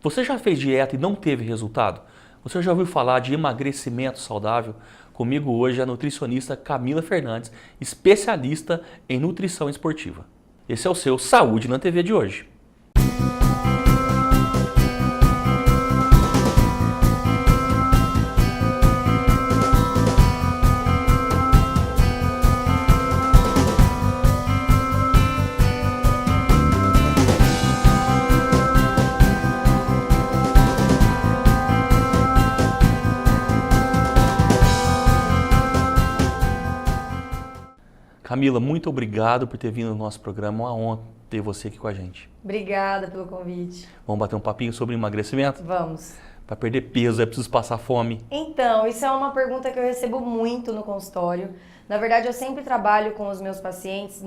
Você já fez dieta e não teve resultado? Você já ouviu falar de emagrecimento saudável? Comigo hoje é a nutricionista Camila Fernandes, especialista em nutrição esportiva. Esse é o seu Saúde na TV de hoje. Camila, muito obrigado por ter vindo no nosso programa. Uma honra ter você aqui com a gente. Obrigada pelo convite. Vamos bater um papinho sobre emagrecimento? Vamos. Para perder peso é preciso passar fome? Então, isso é uma pergunta que eu recebo muito no consultório. Na verdade, eu sempre trabalho com os meus pacientes,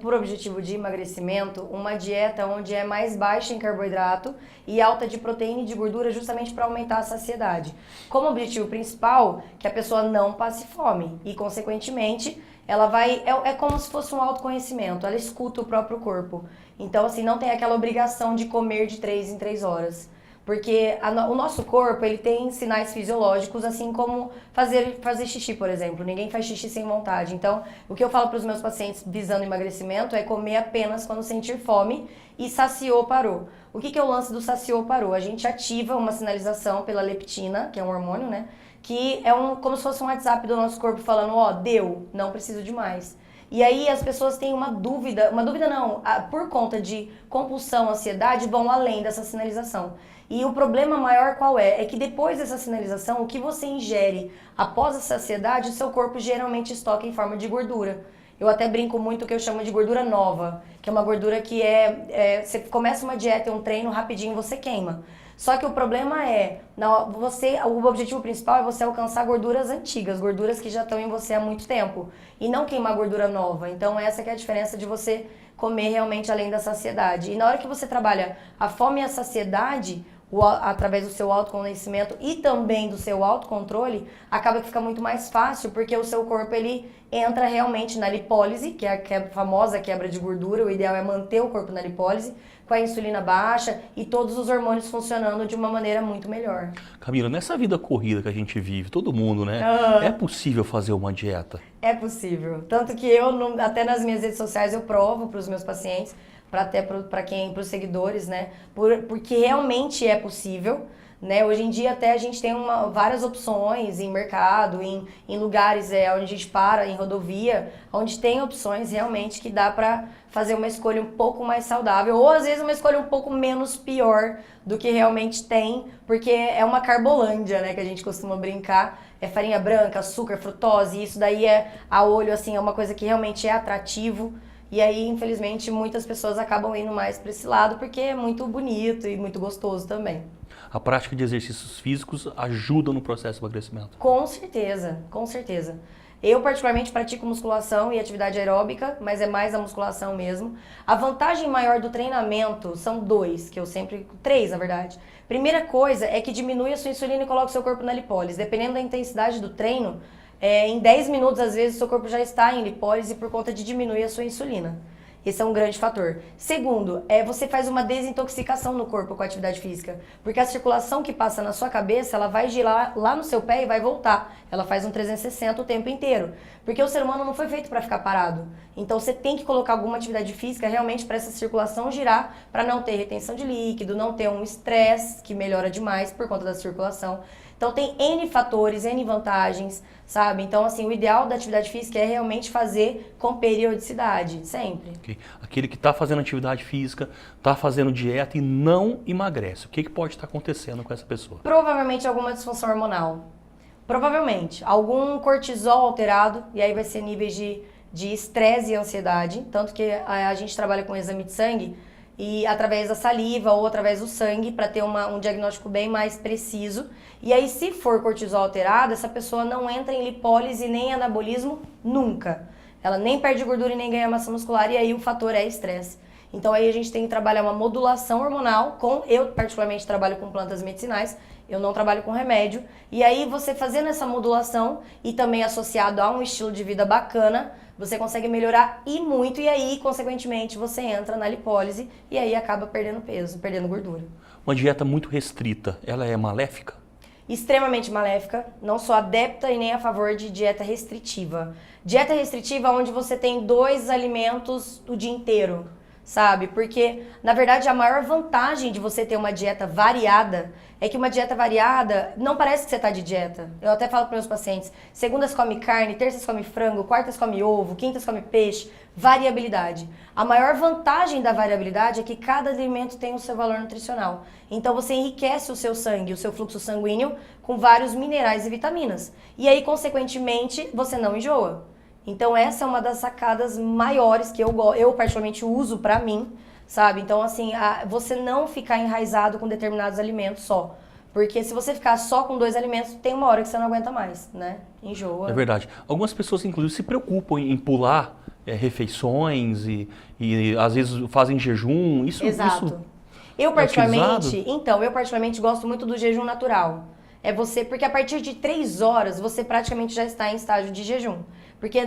por objetivo de emagrecimento, uma dieta onde é mais baixa em carboidrato e alta de proteína e de gordura, justamente para aumentar a saciedade. Como objetivo principal, que a pessoa não passe fome e, consequentemente, ela vai... É como se fosse um autoconhecimento, ela escuta o próprio corpo. Então, assim, não tem aquela obrigação de comer de 3 em 3 horas. Porque o nosso corpo, ele tem sinais fisiológicos, assim como fazer xixi, por exemplo. Ninguém faz xixi sem vontade. Então, o que eu falo para os meus pacientes visando emagrecimento é comer apenas quando sentir fome e saciou, parou. O que é o lance do saciou, parou? A gente ativa uma sinalização pela leptina, que é um hormônio, né? Que é como se fosse um WhatsApp do nosso corpo falando, ó, deu, não preciso de mais. E aí as pessoas têm uma dúvida não, por conta de compulsão, ansiedade, vão além dessa sinalização. E o problema maior qual é? É que depois dessa sinalização, o que você ingere após a saciedade, o seu corpo geralmente estoca em forma de gordura. Eu até brinco muito que eu chamo de gordura nova, que é uma gordura que você começa uma dieta e um treino, rapidinho você queima. Só que o problema o objetivo principal é você alcançar gorduras antigas, gorduras que já estão em você há muito tempo, e não queimar gordura nova. Então essa que é a diferença de você comer realmente além da saciedade. E na hora que você trabalha a fome e a saciedade, através do seu autoconhecimento e também do seu autocontrole, acaba que fica muito mais fácil, porque o seu corpo ele entra realmente na lipólise, que é a famosa quebra de gordura. O ideal é manter o corpo na lipólise, com a insulina baixa e todos os hormônios funcionando de uma maneira muito melhor. Camila, nessa vida corrida que a gente vive, todo mundo, né? É possível fazer uma dieta? É possível. Tanto que eu, até nas minhas redes sociais, eu provo para os meus pacientes, para os seguidores, né? Porque realmente é possível, né? Hoje em dia até a gente tem várias opções em mercado, em lugares onde a gente para, em rodovia, onde tem opções realmente que dá para fazer uma escolha um pouco mais saudável, ou às vezes uma escolha um pouco menos pior do que realmente tem, porque é uma carbolândia, né? Que a gente costuma brincar. É farinha branca, açúcar, frutose, e isso daí a olho, assim, é uma coisa que realmente é atrativo. E aí, infelizmente, muitas pessoas acabam indo mais para esse lado porque é muito bonito e muito gostoso também. A prática de exercícios físicos ajuda no processo de emagrecimento? Com certeza, com certeza. Eu, particularmente, pratico musculação e atividade aeróbica, mas é mais a musculação mesmo. A vantagem maior do treinamento são três, na verdade. Primeira coisa é que diminui a sua insulina e coloca o seu corpo na lipólise. Dependendo da intensidade do treino, em 10 minutos, às vezes, o seu corpo já está em lipólise por conta de diminuir a sua insulina. Esse é um grande fator. Segundo, você faz uma desintoxicação no corpo com a atividade física. Porque a circulação que passa na sua cabeça, ela vai girar lá no seu pé e vai voltar. Ela faz um 360 o tempo inteiro. Porque o ser humano não foi feito para ficar parado. Então você tem que colocar alguma atividade física realmente para essa circulação girar, para não ter retenção de líquido, não ter um estresse que melhora demais por conta da circulação. Então tem N fatores, N vantagens, sabe? Então, assim, o ideal da atividade física é realmente fazer com periodicidade, sempre. Okay. Aquele que está fazendo atividade física, está fazendo dieta e não emagrece, o que pode estar acontecendo com essa pessoa? Provavelmente alguma disfunção hormonal. Provavelmente. Algum cortisol alterado, e aí vai ser níveis de estresse e ansiedade. Tanto que a gente trabalha com exame de sangue, e através da saliva ou através do sangue para ter um diagnóstico bem mais preciso. E aí, se for cortisol alterado, essa pessoa não entra em lipólise nem em anabolismo nunca. Ela nem perde gordura e nem ganha massa muscular, e aí o fator é estresse. Então aí a gente tem que trabalhar uma modulação hormonal, eu particularmente trabalho com plantas medicinais, eu não trabalho com remédio, e aí você fazendo essa modulação e também associado a um estilo de vida bacana, você consegue melhorar e muito, e aí, consequentemente, você entra na lipólise e aí acaba perdendo peso, perdendo gordura. uma dieta muito restrita, ela é maléfica? Extremamente maléfica, não sou adepta e nem a favor de dieta restritiva. Dieta restritiva é onde você tem 2 alimentos o dia inteiro, sabe? Porque, na verdade, a maior vantagem de você ter uma dieta variada é que uma dieta variada não parece que você está de dieta. Eu até falo para meus pacientes, segundas come carne, terças come frango, quartas come ovo, quintas come peixe, variabilidade. A maior vantagem da variabilidade é que cada alimento tem o seu valor nutricional. Então você enriquece o seu sangue, o seu fluxo sanguíneo com vários minerais e vitaminas. E aí, consequentemente, você não enjoa. Então essa é uma das sacadas maiores que eu particularmente uso pra mim, sabe? Então assim, você não ficar enraizado com determinados alimentos só. Porque se você ficar só com 2 alimentos, tem uma hora que você não aguenta mais, né? Enjoa. É verdade. Algumas pessoas, inclusive, se preocupam em pular refeições e às vezes fazem jejum. Exato. Isso eu particularmente gosto muito do jejum natural. Porque a partir de 3 horas você praticamente já está em estágio de jejum. Porque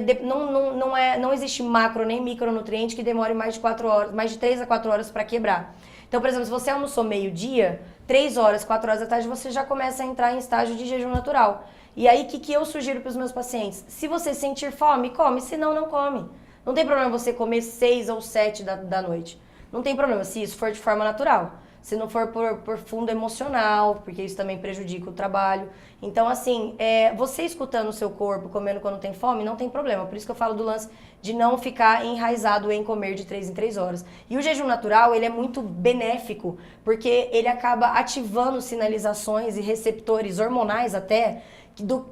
não existe macro nem micronutriente que demore mais de 3 a 4 horas para quebrar. Então, por exemplo, se você almoçou meio-dia, 3 horas, 4 horas da tarde, você já começa a entrar em estágio de jejum natural. E aí, o que eu sugiro para os meus pacientes? Se você sentir fome, come, senão não come. Não tem problema você comer 6 ou 7 da noite. Não tem problema se isso for de forma natural. Se não for por fundo emocional, porque isso também prejudica o trabalho. Então, assim, você escutando o seu corpo, comendo quando tem fome, não tem problema. Por isso que eu falo do lance de não ficar enraizado em comer de 3 em 3 horas. E o jejum natural, ele é muito benéfico, porque ele acaba ativando sinalizações e receptores hormonais até,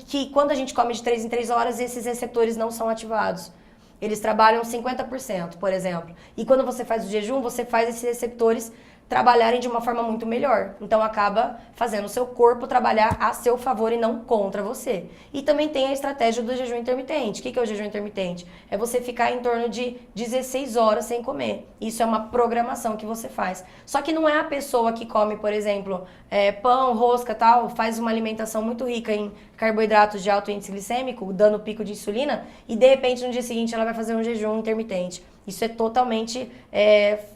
que quando a gente come de 3 em 3 horas, esses receptores não são ativados. Eles trabalham 50%, por exemplo. E quando você faz o jejum, você faz esses receptores trabalharem de uma forma muito melhor. Então acaba fazendo o seu corpo trabalhar a seu favor e não contra você. E também tem a estratégia do jejum intermitente. O que é o jejum intermitente? É você ficar em torno de 16 horas sem comer. Isso é uma programação que você faz. Só que não é a pessoa que come, por exemplo, pão, rosca, tal, faz uma alimentação muito rica em carboidratos de alto índice glicêmico, dando pico de insulina, e de repente no dia seguinte ela vai fazer um jejum intermitente. Isso é totalmente,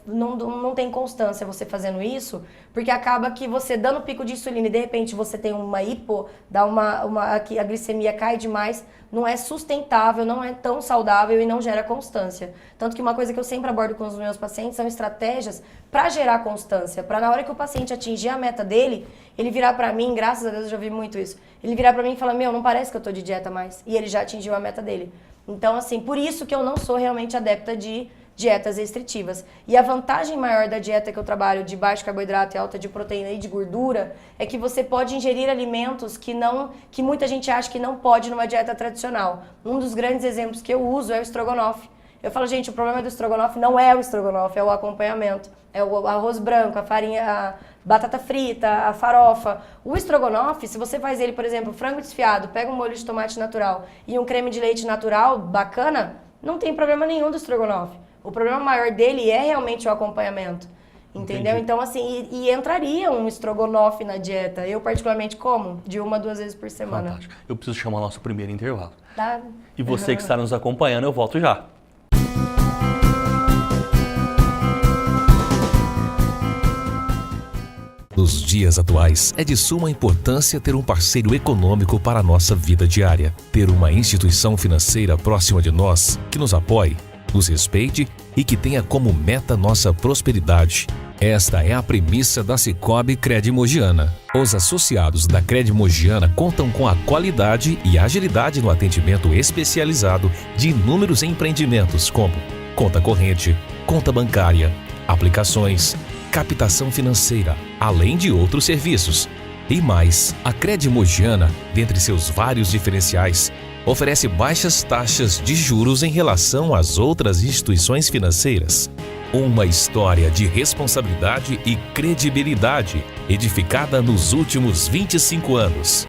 não tem constância você fazendo isso, porque acaba que você dando pico de insulina e de repente você tem uma hipo, a glicemia cai demais, não é sustentável, não é tão saudável e não gera constância. Tanto que uma coisa que eu sempre abordo com os meus pacientes são estratégias para gerar constância, para na hora que o paciente atingir a meta dele, ele virar para mim, graças a Deus eu já vi muito isso, ele virar para mim e falar, não parece que eu tô de dieta mais, e ele já atingiu a meta dele. Então, assim, por isso que eu não sou realmente adepta de dietas restritivas. E a vantagem maior da dieta que eu trabalho de baixo carboidrato e alta de proteína e de gordura é que você pode ingerir alimentos que muita gente acha que não pode numa dieta tradicional. Um dos grandes exemplos que eu uso é o estrogonofe. Eu falo, gente, o problema do estrogonofe não é o estrogonofe, é o acompanhamento. É o arroz branco, a farinha, a batata frita, a farofa. O estrogonofe, se você faz ele, por exemplo, frango desfiado, pega um molho de tomate natural e um creme de leite natural bacana, não tem problema nenhum do estrogonofe. O problema maior dele é realmente o acompanhamento. Entendeu? Entendi. Então, assim, e entraria um estrogonofe na dieta. Eu, particularmente, como de 1 a 2 vezes por semana. Fantástico. Eu preciso chamar o nosso primeiro intervalo. Tá? E você que está nos acompanhando, eu volto já. Nos dias atuais, é de suma importância ter um parceiro econômico para a nossa vida diária. Ter uma instituição financeira próxima de nós, que nos apoie, nos respeite e que tenha como meta nossa prosperidade. Esta é a premissa da Sicoob Cred Mogiana. Os associados da Cred Mogiana contam com a qualidade e agilidade no atendimento especializado de inúmeros empreendimentos como conta corrente, conta bancária, aplicações, captação financeira, além de outros serviços. E mais, a Cred Mogiana, dentre seus vários diferenciais, oferece baixas taxas de juros em relação às outras instituições financeiras. Uma história de responsabilidade e credibilidade, edificada nos últimos 25 anos.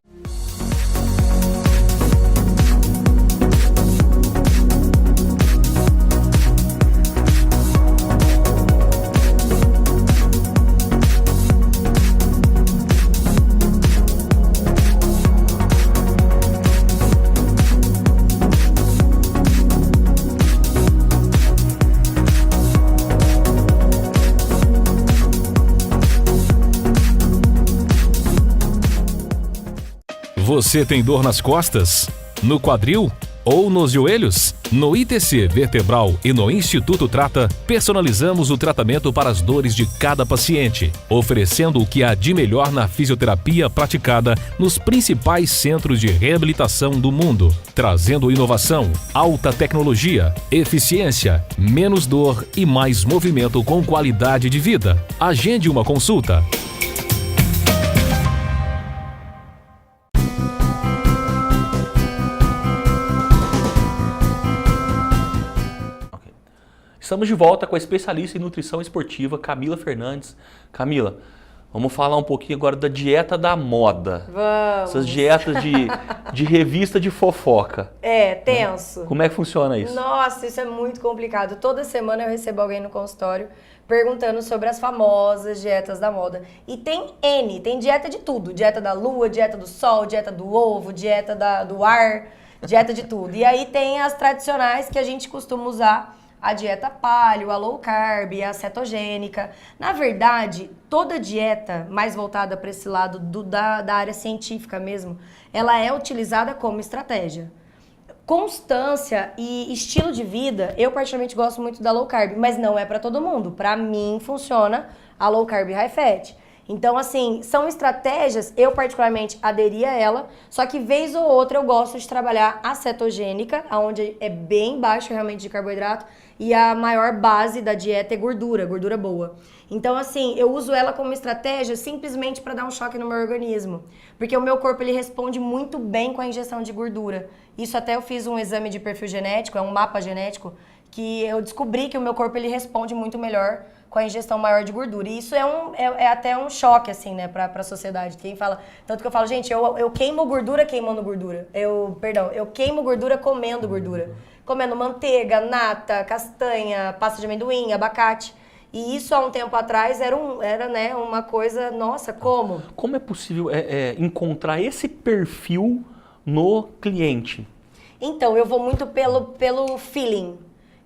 Você tem dor nas costas? No quadril? Ou nos joelhos? No ITC Vertebral e no Instituto Trata, personalizamos o tratamento para as dores de cada paciente, oferecendo o que há de melhor na fisioterapia praticada nos principais centros de reabilitação do mundo, trazendo inovação, alta tecnologia, eficiência, menos dor e mais movimento com qualidade de vida. Agende uma consulta. Estamos de volta com a especialista em nutrição esportiva, Camila Fernandes. Camila, vamos falar um pouquinho agora da dieta da moda. Vamos. Essas dietas de revista de fofoca. É, tenso. Como é que funciona isso? Nossa, isso é muito complicado. Toda semana eu recebo alguém no consultório perguntando sobre as famosas dietas da moda. E tem dieta de tudo. Dieta da lua, dieta do sol, dieta do ovo, dieta do ar, dieta de tudo. E aí tem as tradicionais que a gente costuma usar, a dieta paleo, a low carb, a cetogênica. Na verdade, toda dieta mais voltada para esse lado da área científica mesmo, ela é utilizada como estratégia. Constância e estilo de vida, eu particularmente gosto muito da low carb, mas não é para todo mundo. Para mim funciona a low carb high fat. Então, assim, são estratégias, eu particularmente aderi a ela, só que vez ou outra eu gosto de trabalhar a cetogênica, onde é bem baixo realmente de carboidrato, e a maior base da dieta é gordura boa. Então, assim, eu uso ela como estratégia simplesmente para dar um choque no meu organismo, porque o meu corpo ele responde muito bem com a ingestão de gordura. Isso até eu fiz um exame de perfil genético, é um mapa genético, que eu descobri que o meu corpo ele responde muito melhor com a ingestão maior de gordura. E isso é até um choque, assim, né, pra sociedade. Quem fala... Tanto que eu falo, gente, eu queimo gordura queimando gordura. Eu queimo gordura comendo gordura. Comendo manteiga, nata, castanha, pasta de amendoim, abacate. E isso, há um tempo atrás, era né, uma coisa... Nossa, como? Como é possível encontrar esse perfil no cliente? Então, eu vou muito pelo feeling.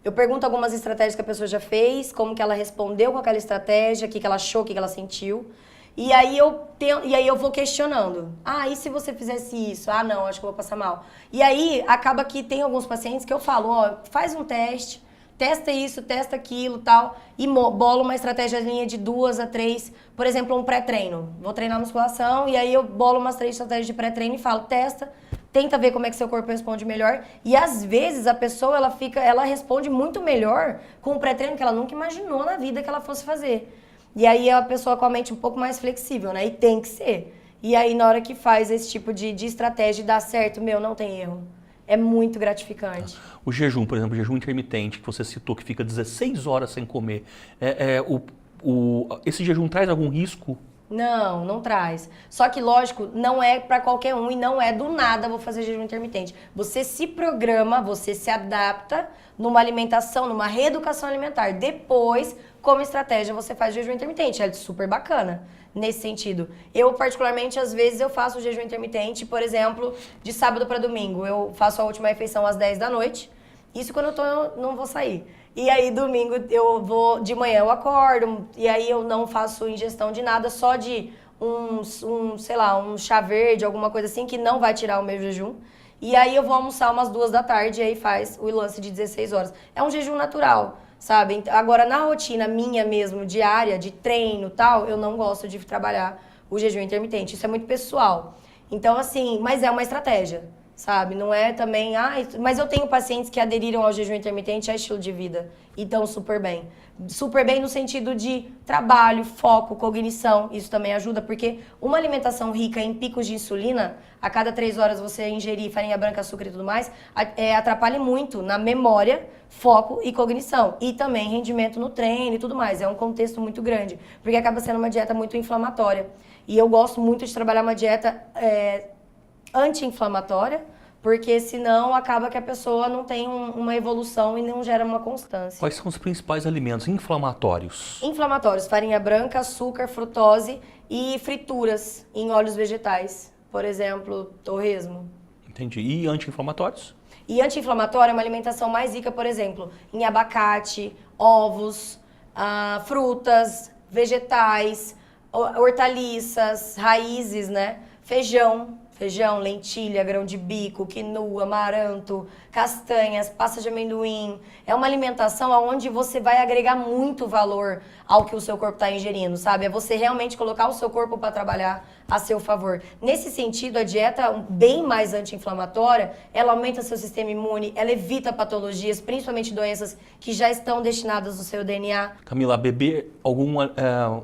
Eu pergunto algumas estratégias que a pessoa já fez, como que ela respondeu com aquela estratégia, o que ela achou, o que ela sentiu. E aí eu vou questionando. Ah, e se você fizesse isso? Ah, não, acho que eu vou passar mal. E aí acaba que tem alguns pacientes que eu falo, ó, faz um teste, testa isso, testa aquilo, tal, e bolo uma estratégiazinha de 2 a 3, por exemplo, um pré-treino. Vou treinar musculação e aí eu bolo umas 3 estratégias de pré-treino e falo, tenta ver como é que seu corpo responde melhor. E às vezes a pessoa ela responde muito melhor com um pré-treino que ela nunca imaginou na vida que ela fosse fazer. E aí é a pessoa com a mente um pouco mais flexível, né? E tem que ser. E aí na hora que faz esse tipo de estratégia e dá certo, não tem erro. É muito gratificante. O jejum, por exemplo, o jejum intermitente, que você citou, que fica 16 horas sem comer, esse jejum traz algum risco? Não, não traz. Só que, lógico, não é para qualquer um e não é do nada vou fazer jejum intermitente. Você se programa, você se adapta numa alimentação, numa reeducação alimentar. Depois, como estratégia, você faz jejum intermitente. É super bacana nesse sentido. Eu, particularmente, às vezes eu faço jejum intermitente, por exemplo, de sábado para domingo. Eu faço a última refeição às 10 da noite. Isso quando eu não vou sair. E aí, domingo, de manhã eu acordo, e aí eu não faço ingestão de nada, só de um chá verde, alguma coisa assim, que não vai tirar o meu jejum. E aí eu vou almoçar umas 2 da tarde, e aí faz o lance de 16 horas. É um jejum natural, sabe? Agora, na rotina minha mesmo, diária, de treino e tal, eu não gosto de trabalhar o jejum intermitente. Isso é muito pessoal. Então, assim, mas é uma estratégia. Sabe? Não é também... mas eu tenho pacientes que aderiram ao jejum intermitente a estilo de vida e estão super bem. Super bem no sentido de trabalho, foco, cognição. Isso também ajuda, porque uma alimentação rica em picos de insulina, a cada 3 horas você ingerir farinha branca, açúcar e tudo mais, atrapalha muito na memória, foco e cognição. E também rendimento no treino e tudo mais. É um contexto muito grande, porque acaba sendo uma dieta muito inflamatória. E eu gosto muito de trabalhar uma dieta... anti-inflamatória, porque senão acaba que a pessoa não tem uma evolução e não gera uma constância. Quais são os principais alimentos inflamatórios? Inflamatórios, farinha branca, açúcar, frutose e frituras em óleos vegetais. Por exemplo, torresmo. Entendi. E anti-inflamatórios? E anti-inflamatório é uma alimentação mais rica, por exemplo, em abacate, ovos, frutas, vegetais, hortaliças, raízes, né? Feijão. feijão, lentilha, grão de bico, quinoa, amaranto, castanhas, pasta de amendoim. É uma alimentação onde você vai agregar muito valor ao que o seu corpo está ingerindo, sabe? É você realmente colocar o seu corpo para trabalhar a seu favor. Nesse sentido, a dieta bem mais anti-inflamatória, ela aumenta seu sistema imune, ela evita patologias, principalmente doenças que já estão destinadas no seu DNA. Camila, beber algum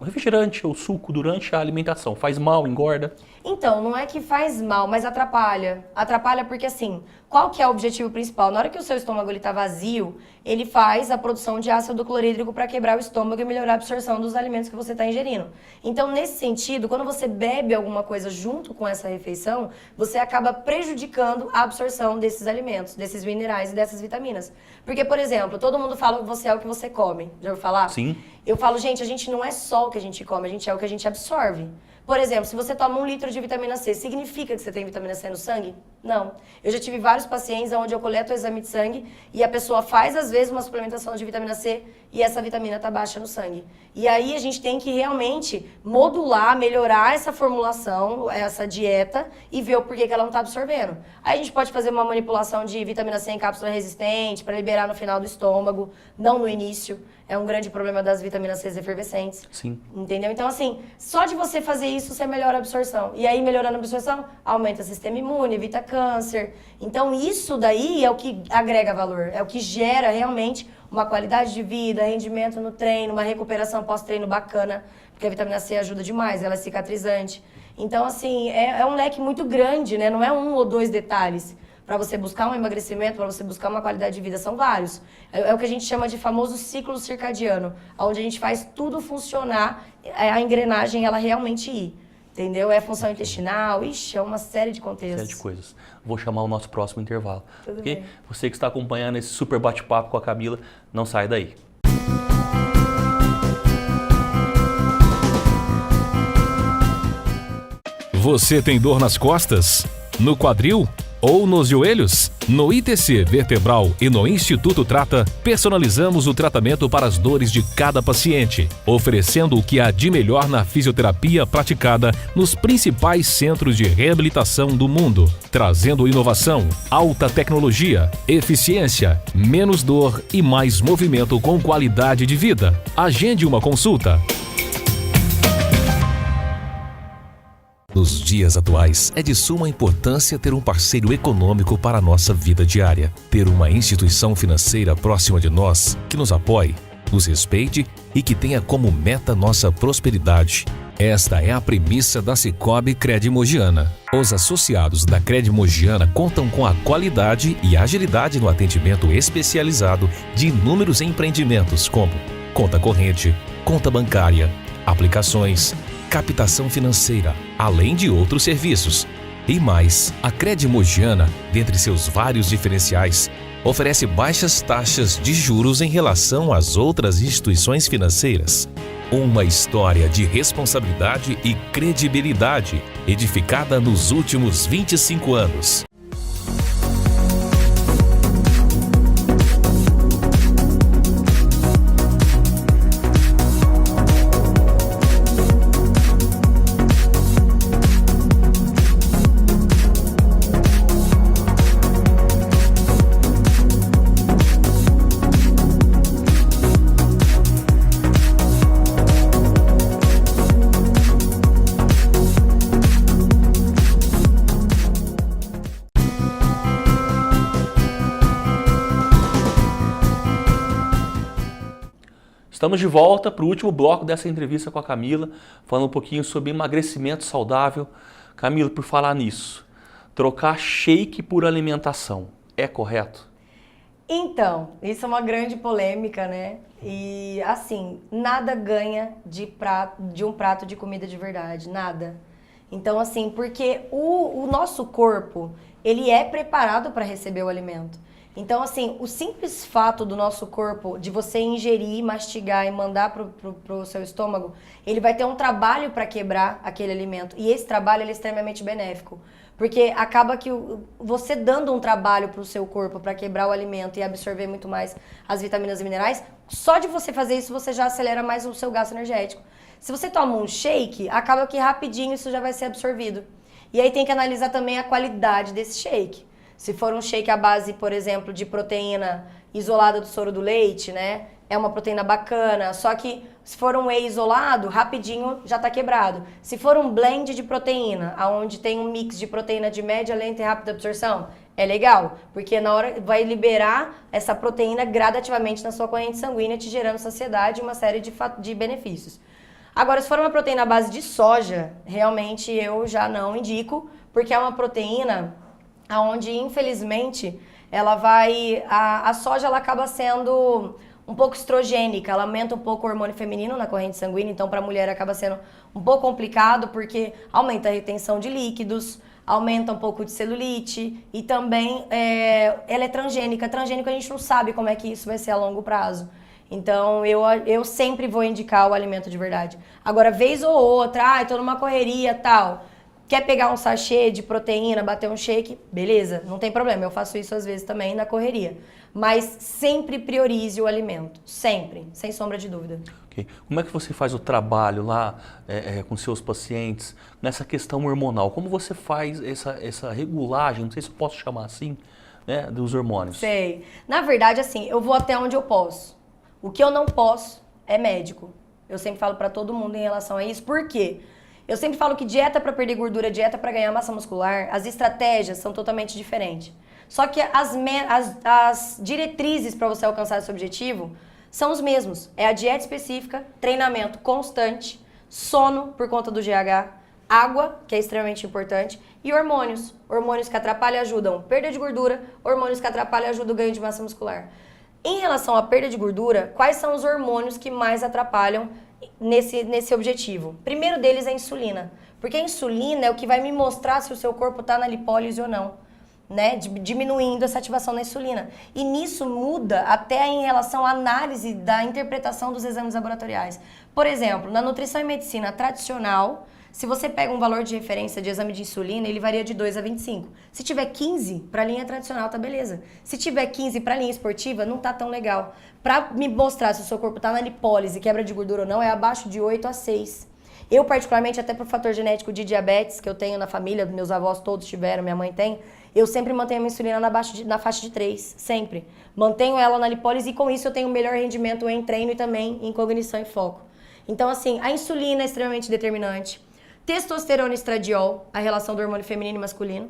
refrigerante ou suco durante a alimentação faz mal, engorda? Então, não é que faz mal, mas atrapalha. Atrapalha porque, assim, qual que é o objetivo principal? Na hora que o seu estômago está vazio, ele faz a produção de ácido clorídrico para quebrar o estômago e melhorar a absorção dos alimentos que você está ingerindo. Então, nesse sentido, quando você bebe alguma coisa junto com essa refeição, você acaba prejudicando a absorção desses alimentos, desses minerais e dessas vitaminas. Porque, por exemplo, todo mundo fala que você é o que você come. Já ouviu falar? Sim. Eu falo, gente, a gente não é só o que a gente come, a gente é o que a gente absorve. Por exemplo, se você toma 1 litro de vitamina C, significa que você tem vitamina C no sangue? Não. Eu já tive vários pacientes onde eu coleto o exame de sangue e a pessoa faz, às vezes, uma suplementação de vitamina C e essa vitamina está baixa no sangue. E aí a gente tem que realmente modular, melhorar essa formulação, essa dieta e ver o porquê que ela não está absorvendo. Aí a gente pode fazer uma manipulação de vitamina C em cápsula resistente para liberar no final do estômago, não no início. É um grande problema das vitaminas C efervescentes. Sim. Entendeu? Então, assim, só de você fazer isso, você melhora a absorção. E aí, melhorando a absorção, aumenta o sistema imune, evita câncer. Então, isso daí é o que agrega valor, é o que gera realmente uma qualidade de vida, rendimento no treino, uma recuperação pós-treino bacana, porque a vitamina C ajuda demais, ela é cicatrizante. Então, assim, é um leque muito grande, né? Não é 1 ou 2 detalhes. Para você buscar um emagrecimento, para você buscar uma qualidade de vida, são vários. É o que a gente chama de famoso ciclo circadiano, onde a gente faz tudo funcionar, a engrenagem ela realmente ir. Entendeu? É função intestinal, ixi, é uma série de contextos. Série de coisas. Vou chamar o nosso próximo intervalo. Tudo Ok? bem. Você que está acompanhando esse super bate-papo com a Camila, não sai daí. Você tem dor nas costas? No quadril? Ou nos joelhos? No ITC Vertebral e no Instituto Trata, personalizamos o tratamento para as dores de cada paciente, oferecendo o que há de melhor na fisioterapia praticada nos principais centros de reabilitação do mundo, trazendo inovação, alta tecnologia, eficiência, menos dor e mais movimento com qualidade de vida. Agende uma consulta. Nos dias atuais, é de suma importância ter um parceiro econômico para a nossa vida diária. Ter uma instituição financeira próxima de nós, que nos apoie, nos respeite e que tenha como meta nossa prosperidade. Esta é a premissa da Sicoob Cred Mogiana. Os associados da Cred Mogiana contam com a qualidade e agilidade no atendimento especializado de inúmeros empreendimentos como conta corrente, conta bancária, aplicações, captação financeira, além de outros serviços. E mais, a Cred Mogiana, dentre seus vários diferenciais, oferece baixas taxas de juros em relação às outras instituições financeiras. Uma história de responsabilidade e credibilidade, edificada nos últimos 25 anos. Estamos de volta para o último bloco dessa entrevista com a Camila, falando um pouquinho sobre emagrecimento saudável. Camila, por falar nisso, trocar shake por alimentação, é correto? Então, isso é uma grande polêmica, né? E assim, nada ganha de um prato de comida de verdade, nada. Então, assim, porque o nosso corpo, ele é preparado para receber o alimento. Então, assim, o simples fato do nosso corpo, de você ingerir, mastigar e mandar pro seu estômago, ele vai ter um trabalho para quebrar aquele alimento. E esse trabalho ele é extremamente benéfico. Porque acaba que você dando um trabalho pro seu corpo para quebrar o alimento e absorver muito mais as vitaminas e minerais, só de você fazer isso, você já acelera mais o seu gasto energético. Se você toma um shake, acaba que rapidinho isso já vai ser absorvido. E aí tem que analisar também a qualidade desse shake. Se for um shake à base, por exemplo, de proteína isolada do soro do leite, né? É uma proteína bacana, só que se for um whey isolado, rapidinho já tá quebrado. Se for um blend de proteína, onde tem um mix de proteína de média, lenta e rápida absorção, é legal, porque na hora vai liberar essa proteína gradativamente na sua corrente sanguínea, te gerando saciedade e uma série de benefícios. Agora, se for uma proteína à base de soja, realmente eu já não indico, porque é uma proteína onde, infelizmente, ela vai... A soja ela acaba sendo um pouco estrogênica, ela aumenta um pouco o hormônio feminino na corrente sanguínea, então para a mulher acaba sendo um pouco complicado, porque aumenta a retenção de líquidos, aumenta um pouco de celulite e também ela é transgênica. Transgênico a gente não sabe como é que isso vai ser a longo prazo. Então eu sempre vou indicar o alimento de verdade. Agora, vez ou outra, tô numa correria tal, quer pegar um sachê de proteína, bater um shake, beleza, não tem problema, eu faço isso às vezes também na correria. Mas sempre priorize o alimento, sempre, sem sombra de dúvida. Okay. Como é que você faz o trabalho lá com seus pacientes nessa questão hormonal? Como você faz essa regulagem, não sei se eu posso chamar assim, né, dos hormônios? Sei. Na verdade, assim, eu vou até onde eu posso. O que eu não posso é médico. Eu sempre falo pra todo mundo em relação a isso. Por quê? Eu sempre falo que dieta para perder gordura, dieta para ganhar massa muscular, as estratégias são totalmente diferentes. Só que as diretrizes para você alcançar esse objetivo são os mesmos. É a dieta específica, treinamento constante, sono por conta do GH, água, que é extremamente importante, e hormônios. Hormônios que atrapalham e ajudam perda de gordura, hormônios que atrapalham e ajudam o ganho de massa muscular. Em relação à perda de gordura, quais são os hormônios que mais atrapalham nesse objetivo? Primeiro deles é a insulina, porque a insulina é o que vai me mostrar se o seu corpo está na lipólise ou não, né? Diminuindo essa ativação da insulina. E nisso muda até em relação à análise da interpretação dos exames laboratoriais. Por exemplo, na nutrição e medicina tradicional, se você pega um valor de referência de exame de insulina, ele varia de 2 a 25. Se tiver 15, para a linha tradicional, tá beleza. Se tiver 15 para a linha esportiva, não tá tão legal. Para me mostrar se o seu corpo tá na lipólise, quebra de gordura ou não, é abaixo de 8 a 6. Eu, particularmente, até por fator genético de diabetes, que eu tenho na família, meus avós todos tiveram, minha mãe tem, eu sempre mantenho a minha insulina na faixa de 3, sempre. Mantenho ela na lipólise e com isso eu tenho um melhor rendimento em treino e também em cognição e foco. Então, assim, a insulina é extremamente determinante. Testosterona e estradiol, a relação do hormônio feminino e masculino.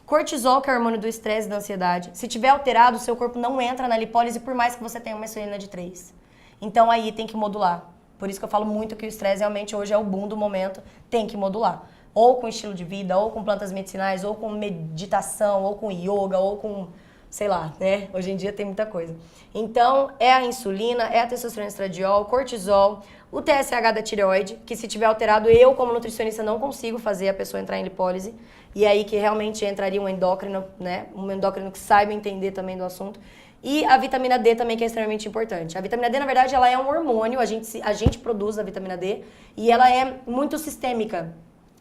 Cortisol, que é o hormônio do estresse e da ansiedade. Se tiver alterado, o seu corpo não entra na lipólise por mais que você tenha uma insulina de 3. Então aí tem que modular. Por isso que eu falo muito que o estresse realmente hoje é o boom do momento, tem que modular. Ou com estilo de vida, ou com plantas medicinais, ou com meditação, ou com yoga, ou com, sei lá, né? Hoje em dia tem muita coisa. Então, é a insulina, é a testosterona, estradiol, cortisol, o TSH da tireoide, que se tiver alterado, eu como nutricionista não consigo fazer a pessoa entrar em lipólise. E aí que realmente entraria um endócrino, né? Um endócrino que saiba entender também do assunto. E a vitamina D também, que é extremamente importante. A vitamina D, na verdade, ela é um hormônio, a gente produz a vitamina D e ela é muito sistêmica.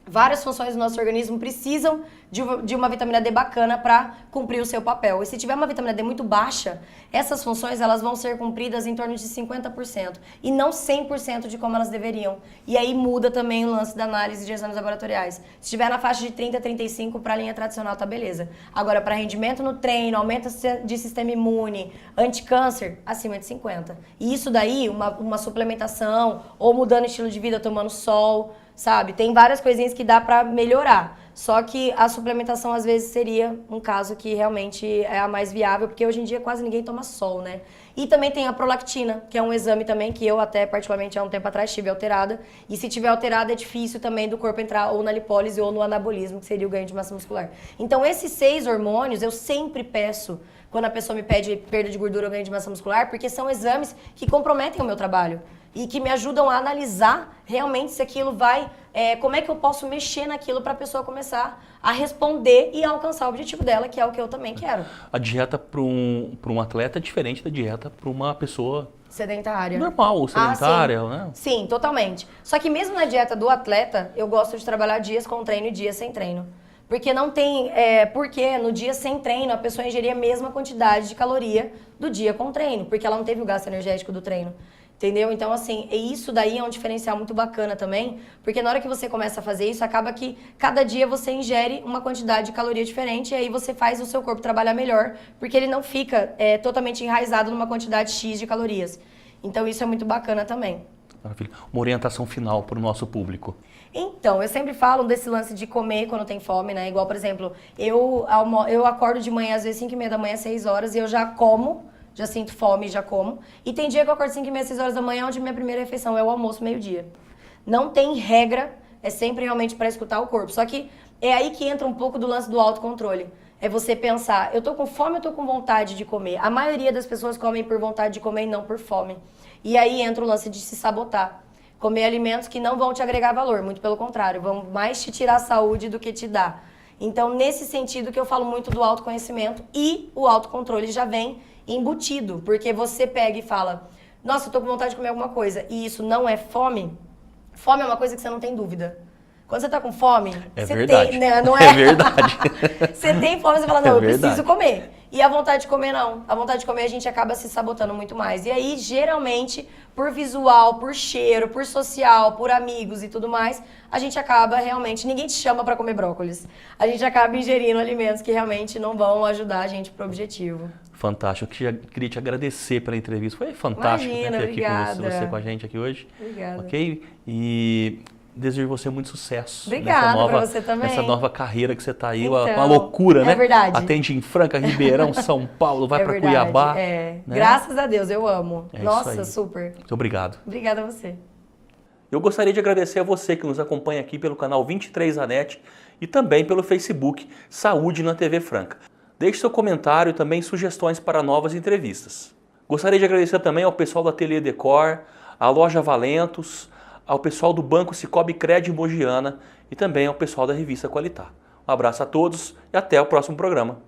Várias funções do nosso organismo precisam de uma vitamina D bacana para cumprir o seu papel. E se tiver uma vitamina D muito baixa, essas funções elas vão ser cumpridas em torno de 50% e não 100% de como elas deveriam. E aí muda também o lance da análise de exames laboratoriais. Se estiver na faixa de 30 a 35, para a linha tradicional tá beleza. Agora, para rendimento no treino, aumento de sistema imune, anticâncer, acima de 50. E isso daí, uma suplementação ou mudando o estilo de vida, tomando sol, sabe? Tem várias coisinhas que dá pra melhorar. Só que a suplementação, às vezes, seria um caso que realmente é a mais viável, porque hoje em dia quase ninguém toma sol, né? E também tem a prolactina, que é um exame também que eu até, particularmente, há um tempo atrás tive alterada. E se tiver alterada, é difícil também do corpo entrar ou na lipólise ou no anabolismo, que seria o ganho de massa muscular. Então, esses 6 hormônios, eu sempre peço, quando a pessoa me pede perda de gordura ou ganho de massa muscular, porque são exames que comprometem o meu trabalho. E que me ajudam a analisar realmente se aquilo vai... como é que eu posso mexer naquilo para a pessoa começar a responder e alcançar o objetivo dela, que é o que eu também quero. A dieta para um atleta é diferente da dieta para uma pessoa... Sedentária. Normal, ou sedentária, sim. né? Sim, totalmente. Só que mesmo na dieta do atleta, eu gosto de trabalhar dias com treino e dias sem treino. Porque não tem... porque no dia sem treino, a pessoa ingerir a mesma quantidade de caloria do dia com treino, porque ela não teve o gasto energético do treino. Entendeu? Então, assim, isso daí é um diferencial muito bacana também, porque na hora que você começa a fazer isso, acaba que cada dia você ingere uma quantidade de caloria diferente e aí você faz o seu corpo trabalhar melhor, porque ele não fica totalmente enraizado numa quantidade X de calorias. Então, isso é muito bacana também. Maravilha. Uma orientação final para o nosso público. Então, eu sempre falo desse lance de comer quando tem fome, né? Igual, por exemplo, eu acordo de manhã, às vezes 5h30 da manhã, 6 horas, e eu já como, já sinto fome, já como. E tem dia que eu acordo 5h30, 6 horas da manhã, onde minha primeira refeição é o almoço, meio-dia. Não tem regra, é sempre realmente para escutar o corpo. Só que é aí que entra um pouco do lance do autocontrole. É você pensar, eu tô com fome ou eu tô com vontade de comer? A maioria das pessoas comem por vontade de comer e não por fome. E aí entra o lance de se sabotar. Comer alimentos que não vão te agregar valor, muito pelo contrário, vão mais te tirar saúde do que te dar. Então, nesse sentido que eu falo muito do autoconhecimento e o autocontrole já vem embutido, porque você pega e fala, nossa, eu tô com vontade de comer alguma coisa, e isso não é fome. Fome é uma coisa que você não tem dúvida. Quando você tá com fome, você verdade. tem, né? Não é? É verdade. Você tem fome, você fala, não, eu verdade. preciso comer. E a vontade de comer, não. A vontade de comer, a gente acaba se sabotando muito mais. E aí, geralmente, por visual, por cheiro, por social, por amigos e tudo mais, a gente acaba realmente... Ninguém te chama pra comer brócolis. A gente acaba ingerindo alimentos que realmente não vão ajudar a gente pro objetivo. Fantástico. Eu queria te agradecer pela entrevista. Foi fantástico ter aqui com você com a gente aqui hoje. Obrigada. Ok? E... desejo você muito sucesso. Obrigada pra você também. Nessa nova carreira que você está aí, Então, uma loucura, né? É verdade. Atende em Franca, Ribeirão, São Paulo, vai para Cuiabá. É. Né? Graças a Deus, eu amo. É Nossa, isso aí. super. Muito obrigado. Obrigada a você. Eu gostaria de agradecer a você que nos acompanha aqui pelo canal 23anet e também pelo Facebook Saúde na TV Franca. Deixe seu comentário e também sugestões para novas entrevistas. Gostaria de agradecer também ao pessoal da Ateliê Decor, à Loja Valentos, ao pessoal do Banco Cicobi Cred Mogiana e também ao pessoal da revista Qualitar. Um abraço a todos e até o próximo programa.